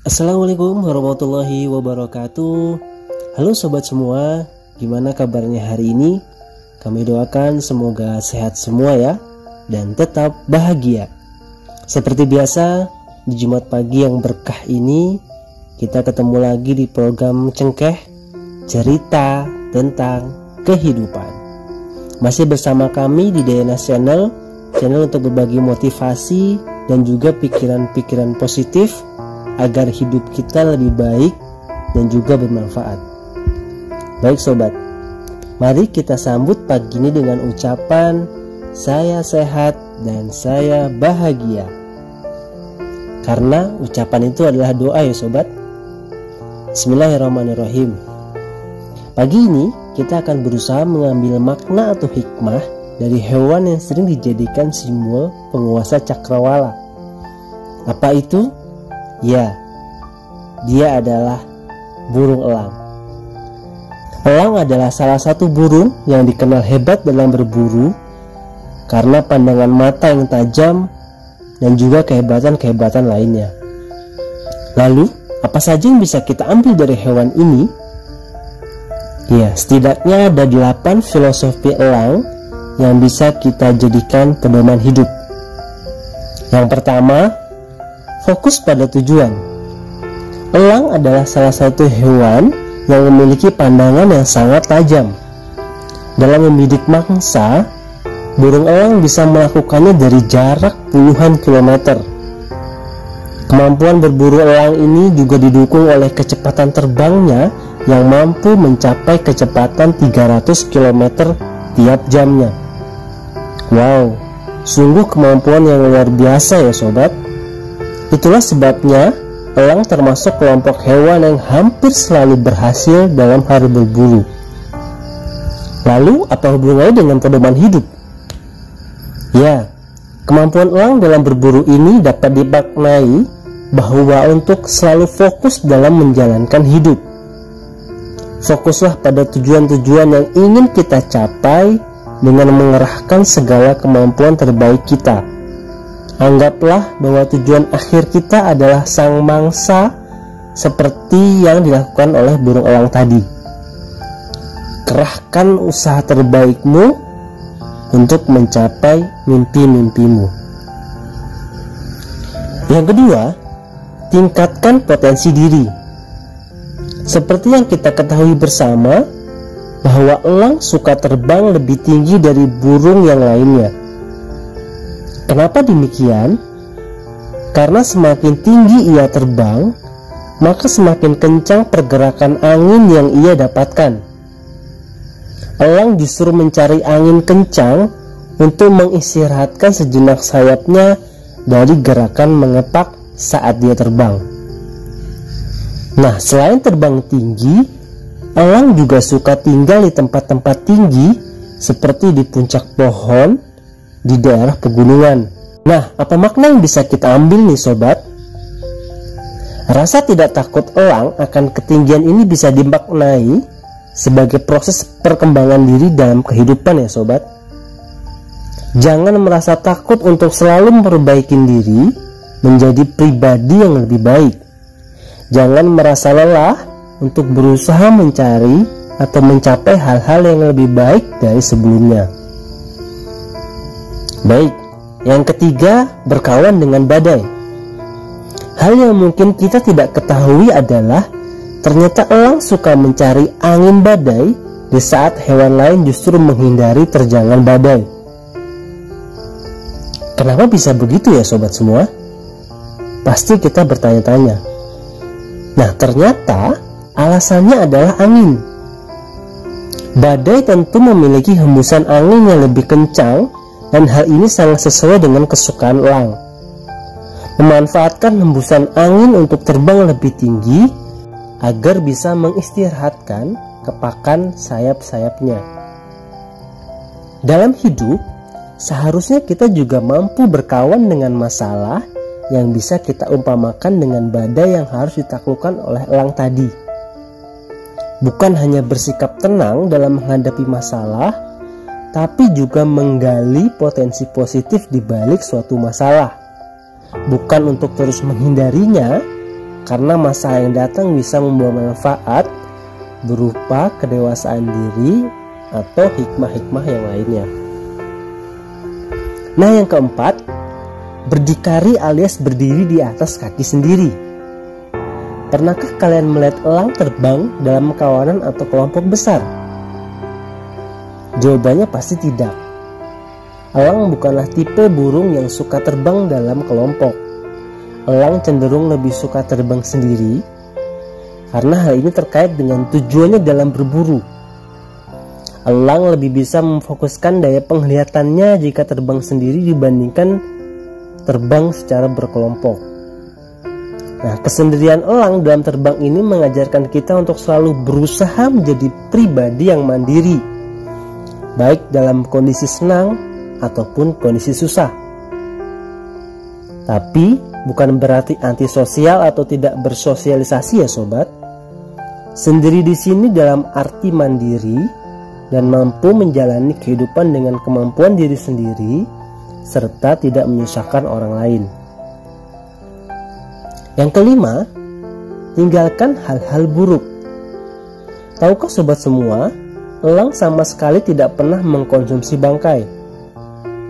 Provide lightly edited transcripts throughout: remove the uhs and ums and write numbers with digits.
Assalamualaikum warahmatullahi wabarakatuh. Halo sobat semua, gimana kabarnya hari ini? Kami doakan semoga sehat semua ya, dan tetap bahagia. Seperti biasa, di Jumat pagi yang berkah ini, kita ketemu lagi di program Cengkeh, cerita tentang kehidupan. Masih bersama kami di Denas Channel untuk berbagi motivasi dan juga pikiran-pikiran positif agar hidup kita lebih baik dan juga bermanfaat. Baik sobat, mari kita sambut pagi ini dengan ucapan saya sehat dan saya bahagia. Karena ucapan itu adalah doa ya sobat. Bismillahirrahmanirrahim. Pagi ini kita akan berusaha mengambil makna atau hikmah dari hewan yang sering dijadikan simbol penguasa cakrawala. Apa itu? Ya, dia adalah burung elang. Elang adalah salah satu burung yang dikenal hebat dalam berburu karena pandangan mata yang tajam dan juga kehebatan-kehebatan lainnya. Lalu, apa saja yang bisa kita ambil dari hewan ini? Ya, setidaknya ada 8 filosofi elang yang bisa kita jadikan pedoman hidup. Yang pertama, fokus pada tujuan. Elang adalah salah satu hewan yang memiliki pandangan yang sangat tajam. Dalam membidik mangsa, burung elang bisa melakukannya dari jarak puluhan kilometer. Kemampuan berburu elang ini juga didukung oleh kecepatan terbangnya yang mampu mencapai kecepatan 300 km tiap jamnya. Wow, sungguh kemampuan yang luar biasa ya sobat. Itulah sebabnya elang termasuk kelompok hewan yang hampir selalu berhasil dalam hal berburu. Lalu apa hubungannya dengan pedoman hidup? Ya, kemampuan elang dalam berburu ini dapat dimaknai bahwa untuk selalu fokus dalam menjalankan hidup. Fokuslah pada tujuan-tujuan yang ingin kita capai dengan mengerahkan segala kemampuan terbaik kita. Anggaplah bahwa tujuan akhir kita adalah sang mangsa seperti yang dilakukan oleh burung elang tadi. Kerahkan usaha terbaikmu untuk mencapai mimpi-mimpimu. Yang kedua, tingkatkan potensi diri. Seperti yang kita ketahui bersama, bahwa elang suka terbang lebih tinggi dari burung yang lainnya. Kenapa demikian? Karena semakin tinggi ia terbang, maka semakin kencang pergerakan angin yang ia dapatkan. Elang justru mencari angin kencang untuk mengistirahatkan sejenak sayapnya dari gerakan mengepak saat dia terbang. Nah, selain terbang tinggi, elang juga suka tinggal di tempat-tempat tinggi seperti di puncak pohon, di daerah pegunungan. Nah, apa makna yang bisa kita ambil nih sobat? Rasa tidak takut elang akan ketinggian ini bisa dimaknai sebagai proses perkembangan diri dalam kehidupan ya sobat. Jangan merasa takut untuk selalu memperbaiki diri menjadi pribadi yang lebih baik. Jangan merasa lelah untuk berusaha mencari atau mencapai hal-hal yang lebih baik dari sebelumnya. Baik, yang ketiga, berkawan dengan badai. Hal yang mungkin kita tidak ketahui adalah ternyata elang suka mencari angin badai di saat hewan lain justru menghindari terjangan badai. Kenapa bisa begitu ya sobat semua? Pasti kita bertanya-tanya. Nah, ternyata alasannya adalah angin. Badai tentu memiliki hembusan angin yang lebih kencang, dan hal ini sangat sesuai dengan kesukaan elang. Memanfaatkan hembusan angin untuk terbang lebih tinggi agar bisa mengistirahatkan kepakan sayap-sayapnya. Dalam hidup, seharusnya kita juga mampu berkawan dengan masalah yang bisa kita umpamakan dengan badai yang harus ditaklukkan oleh elang tadi. Bukan hanya bersikap tenang dalam menghadapi masalah, tapi juga menggali potensi positif di balik suatu masalah. Bukan untuk terus menghindarinya, karena masa yang datang bisa membawa manfaat berupa kedewasaan diri atau hikmah-hikmah yang lainnya. Nah, yang keempat, berdikari alias berdiri di atas kaki sendiri. Pernahkah kalian melihat elang terbang dalam kawanan atau kelompok besar? Jawabannya pasti tidak. Elang bukanlah tipe burung yang suka terbang dalam kelompok. Elang cenderung lebih suka terbang sendiri, karena hal ini terkait dengan tujuannya dalam berburu. Elang lebih bisa memfokuskan daya penglihatannya jika terbang sendiri dibandingkan terbang secara berkelompok. Nah, kesendirian elang dalam terbang ini mengajarkan kita untuk selalu berusaha menjadi pribadi yang mandiri, baik dalam kondisi senang ataupun kondisi susah. Tapi bukan berarti antisosial atau tidak bersosialisasi ya sobat. Sendiri di sini dalam arti mandiri dan mampu menjalani kehidupan dengan kemampuan diri sendiri serta tidak menyusahkan orang lain. Yang kelima, tinggalkan hal-hal buruk. Tahukah sobat semua, elang sama sekali tidak pernah mengkonsumsi bangkai.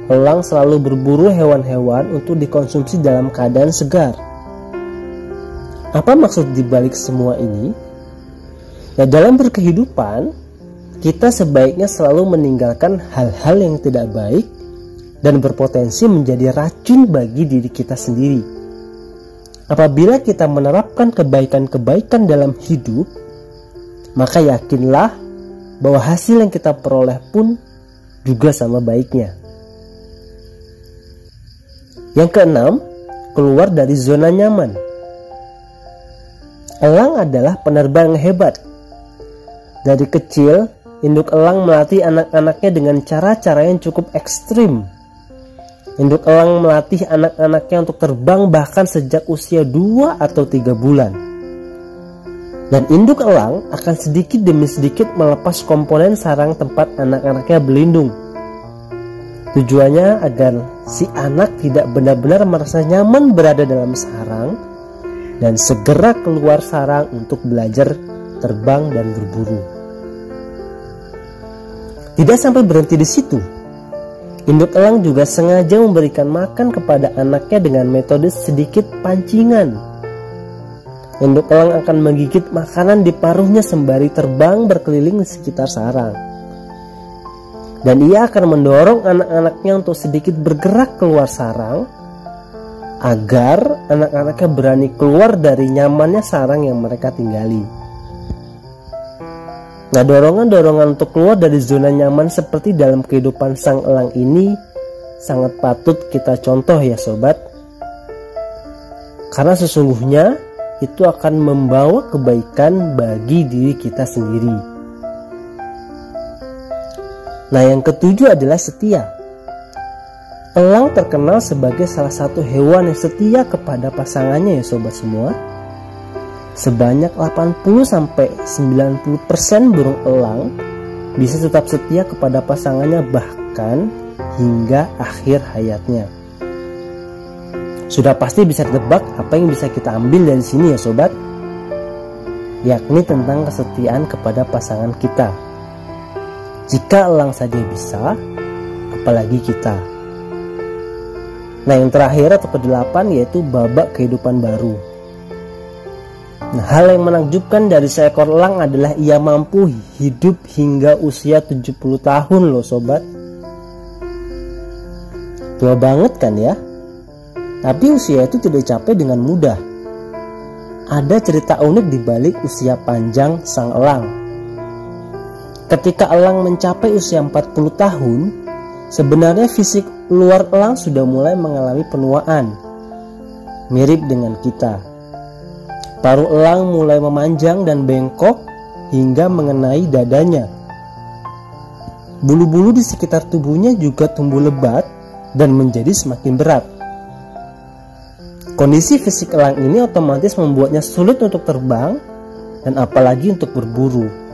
Elang selalu berburu hewan-hewan untuk dikonsumsi dalam keadaan segar. Apa maksud dibalik semua ini? Ya, dalam berkehidupan, kita sebaiknya selalu meninggalkan hal-hal yang tidak baik dan berpotensi menjadi racun bagi diri kita sendiri. Apabila kita menerapkan kebaikan-kebaikan dalam hidup, maka yakinlah bahwa hasil yang kita peroleh pun juga sama baiknya. Yang keenam, keluar dari zona nyaman. Elang adalah penerbang yang hebat. Dari kecil, induk elang melatih anak-anaknya dengan cara-cara yang cukup ekstrim. Induk elang melatih anak-anaknya untuk terbang bahkan sejak usia 2 atau 3 bulan. Dan induk elang akan sedikit demi sedikit melepas komponen sarang tempat anak-anaknya berlindung. Tujuannya agar si anak tidak benar-benar merasa nyaman berada dalam sarang dan segera keluar sarang untuk belajar terbang dan berburu. Tidak sampai berhenti di situ. Induk elang juga sengaja memberikan makan kepada anaknya dengan metode sedikit pancingan. Induk elang akan menggigit makanan di paruhnya sembari terbang berkeliling di sekitar sarang. Dan ia akan mendorong anak-anaknya untuk sedikit bergerak keluar sarang agar anak-anaknya berani keluar dari nyamannya sarang yang mereka tinggali. Nah, dorongan-dorongan untuk keluar dari zona nyaman seperti dalam kehidupan sang elang ini sangat patut kita contoh ya sobat. Karena sesungguhnya itu akan membawa kebaikan bagi diri kita sendiri. Nah, yang ketujuh adalah setia. Elang terkenal sebagai salah satu hewan yang setia kepada pasangannya ya sobat semua. Sebanyak 80-90% burung elang bisa tetap setia kepada pasangannya bahkan hingga akhir hayatnya. Sudah pasti bisa ditebak apa yang bisa kita ambil dari sini ya sobat, yakni tentang kesetiaan kepada pasangan kita. Jika elang saja bisa, apalagi kita. Nah, yang terakhir atau ke-8 yaitu babak kehidupan baru. Nah, hal yang menakjubkan dari seekor elang adalah ia mampu hidup hingga usia 70 tahun loh sobat. Tua banget kan ya? Tapi usia itu tidak dicapai dengan mudah. Ada cerita unik di balik usia panjang sang elang. Ketika elang mencapai usia 40 tahun, sebenarnya fisik luar elang sudah mulai mengalami penuaan. Mirip dengan kita. Paruh elang mulai memanjang dan bengkok hingga mengenai dadanya. Bulu-bulu di sekitar tubuhnya juga tumbuh lebat dan menjadi semakin berat. Kondisi fisik elang ini otomatis membuatnya sulit untuk terbang dan apalagi untuk berburu.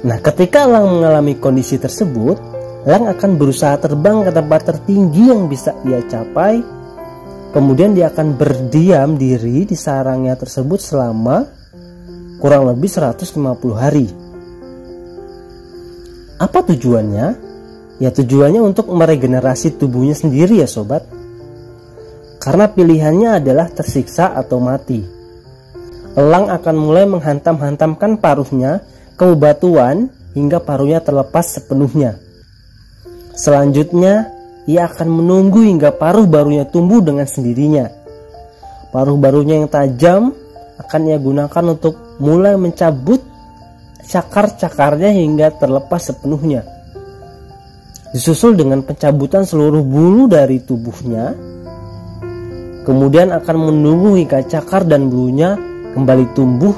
Nah, ketika elang mengalami kondisi tersebut, elang akan berusaha terbang ke tempat tertinggi yang bisa ia capai Kemudian dia akan berdiam diri di sarangnya tersebut selama kurang lebih 150 hari. Apa tujuannya? Ya tujuannya untuk meregenerasi tubuhnya sendiri ya sobat. Karena pilihannya adalah tersiksa atau mati. Elang akan mulai menghantam-hantamkan paruhnya ke bebatuan hingga paruhnya terlepas sepenuhnya. Selanjutnya, ia akan menunggu hingga paruh barunya tumbuh dengan sendirinya. Paruh barunya yang tajam akan ia gunakan untuk mulai mencabut cakar-cakarnya hingga terlepas sepenuhnya. Disusul dengan pencabutan seluruh bulu dari tubuhnya. Kemudian akan menunggu hingga cakar dan bulunya kembali tumbuh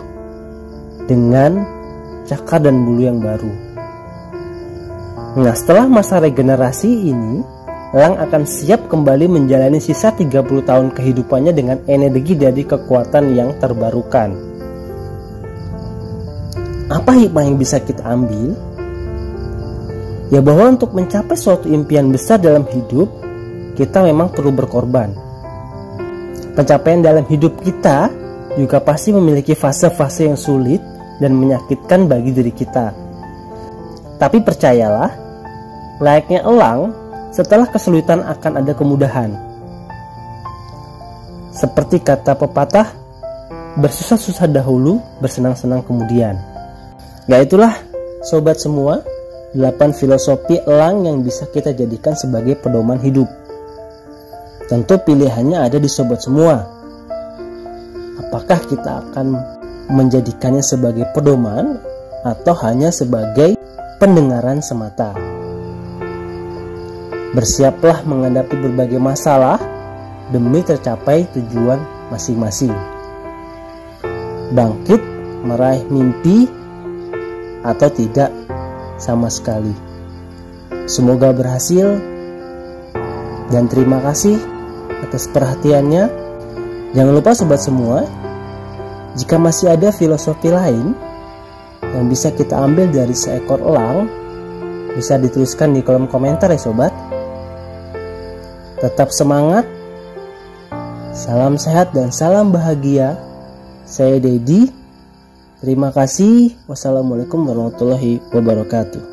dengan cakar dan bulu yang baru. Nah, setelah masa regenerasi ini, elang akan siap kembali menjalani sisa 30 tahun kehidupannya dengan energi dari kekuatan yang terbarukan. Apa hikmah yang bisa kita ambil? Ya bahwa untuk mencapai suatu impian besar dalam hidup, kita memang perlu berkorban. Pencapaian dalam hidup kita juga pasti memiliki fase-fase yang sulit dan menyakitkan bagi diri kita. Tapi percayalah, layaknya elang, setelah kesulitan akan ada kemudahan. Seperti kata pepatah, bersusah-susah dahulu, bersenang-senang kemudian. Ya itulah sobat semua, 8 filosofi elang yang bisa kita jadikan sebagai pedoman hidup. Tentu pilihannya ada di sobat semua. Apakah kita akan menjadikannya sebagai pedoman atau hanya sebagai pendengaran semata? Bersiaplah menghadapi berbagai masalah demi tercapai tujuan masing-masing. Bangkit meraih mimpi atau tidak sama sekali. Semoga berhasil dan terima kasih atas perhatiannya. Jangan lupa sobat semua, jika masih ada filosofi lain yang bisa kita ambil dari seekor elang, bisa dituliskan di kolom komentar ya sobat. Tetap semangat, salam sehat dan salam bahagia. Saya Dedi. Terima kasih. Wassalamualaikum warahmatullahi wabarakatuh.